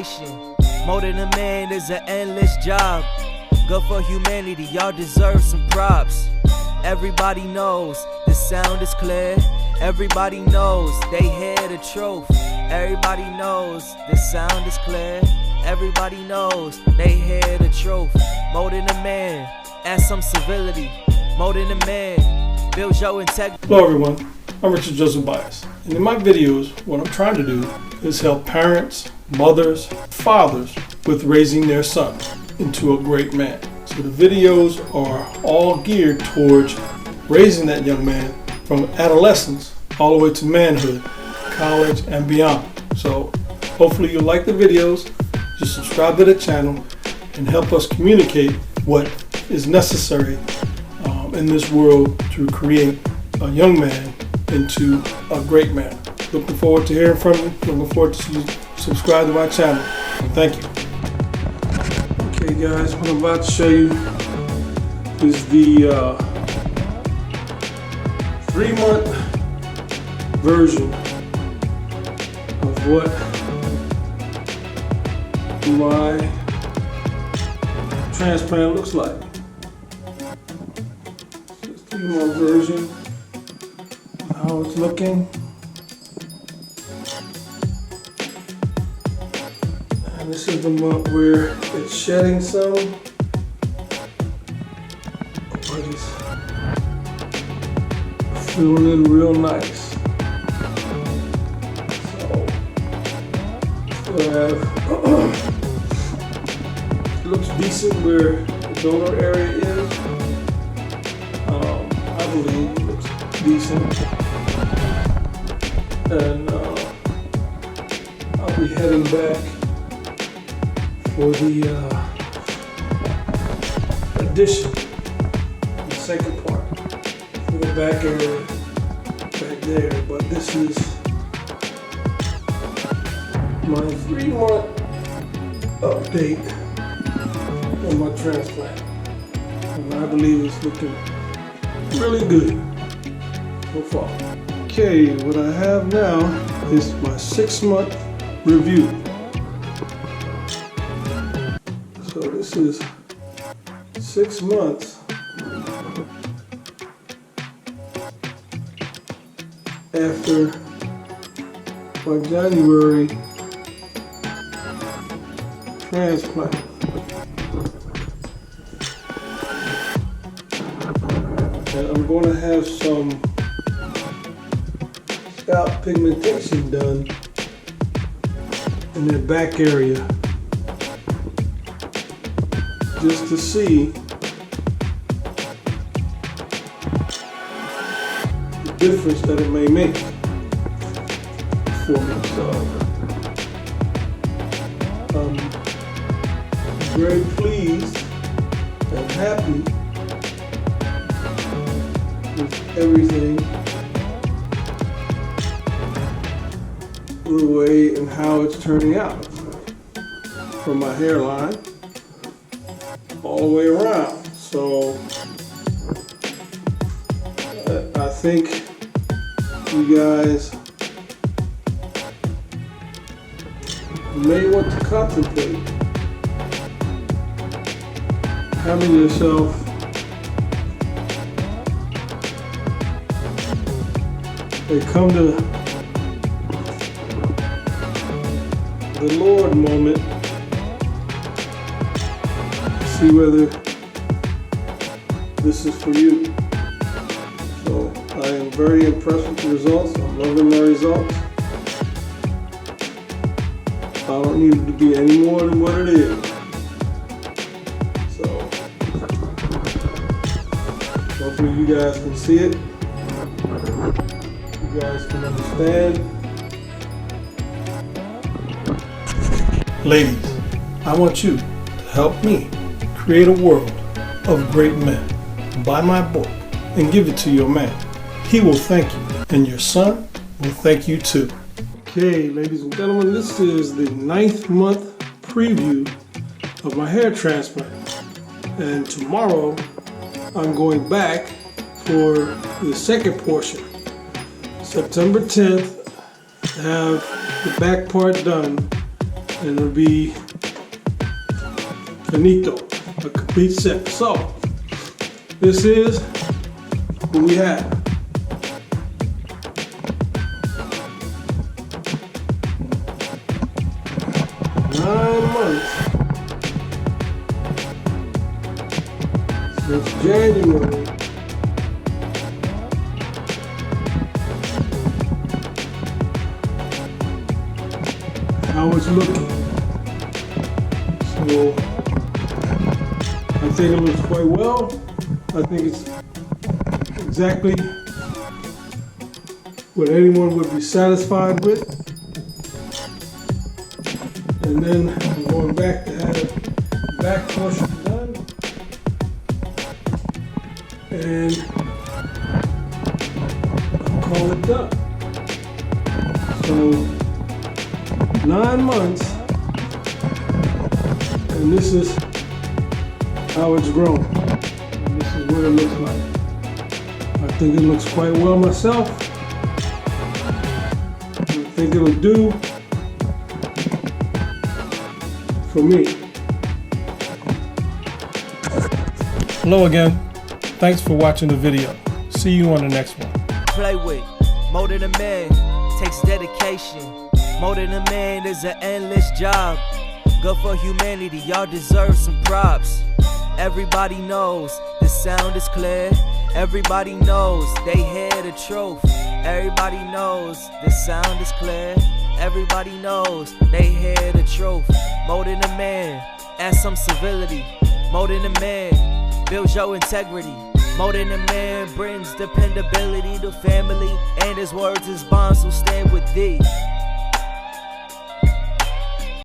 dedication. Molding a man is an endless job. Good for humanity, y'all deserve some props. Everybody knows the sound is clear. Everybody knows they hear the truth. Everybody knows the sound is clear. Everybody knows they hear the truth. Molding a man, add some civility. Molding a man, build your integrity. Hello everyone, I'm Richard Joseph Bias, and in my videos what I'm trying to do is help parents, mothers, fathers with raising their son into a great man. So the videos are all geared towards raising that young man from adolescence all the way to manhood, college, and beyond. So hopefully you'll like the videos, just subscribe to the channel, and help us communicate what is necessary in this world to create a young man into a great man. Looking forward to hearing from you. Looking forward to see you subscribe to my channel. Thank you. Okay guys, what I'm about to show you is the 3-month version of what my transplant looks like. 3-month version, how it's looking. And this is the month where it's shedding some, but it's filling in real nice. So, still have, it looks decent where the donor area is. I believe it looks decent. And I'll be heading back for the addition, the second part, for the back area back there. But this is my 3-month update on my transplant, and I believe it's looking really good so far. Okay, what I have now is my 6-month review. So this is 6 months after my January transplant. And I'm going to have some scalp pigmentation done in the back area, just to see the difference that it may make for me. So I'm very pleased and happy with everything, the way and how it's turning out, from my hairline all the way around. So I think you guys may want to contemplate having yourself a come to the Lord moment, see whether this is for you. So I am very impressed with the results. I'm loving my results. I don't need it to be any more than what it is. So hopefully you guys can see it. You guys can understand. Ladies, I want you to help me create a world of great men. Buy my book and give it to your man. He will thank you, and your son will thank you too. Okay, ladies and gentlemen, this is the 9th month preview of my hair transplant. And tomorrow, I'm going back for the second portion. September 10th, to have the back part done and it'll be finito, a complete set. So this is what we have. Since January. How it's looking. So I think it looks quite well. I think it's exactly what anyone would be satisfied with. And then I'm going back to have the back portion done. And I'll call it done. So 9 months, and this is how it's grown. And this is what it looks like. I think it looks quite well myself. I think it'll do for me. Hello again. Thanks for watching the video. See you on the next one. Play with, more than a man, takes dedication. More than a man is an endless job. Good for humanity, y'all deserve some props. Everybody knows the sound is clear. Everybody knows they hear the truth. Everybody knows the sound is clear. Everybody knows they hear the truth. More than a man, add some civility. More than a man, builds your integrity. More than a man brings dependability to family, and his words is bonds will stand with thee.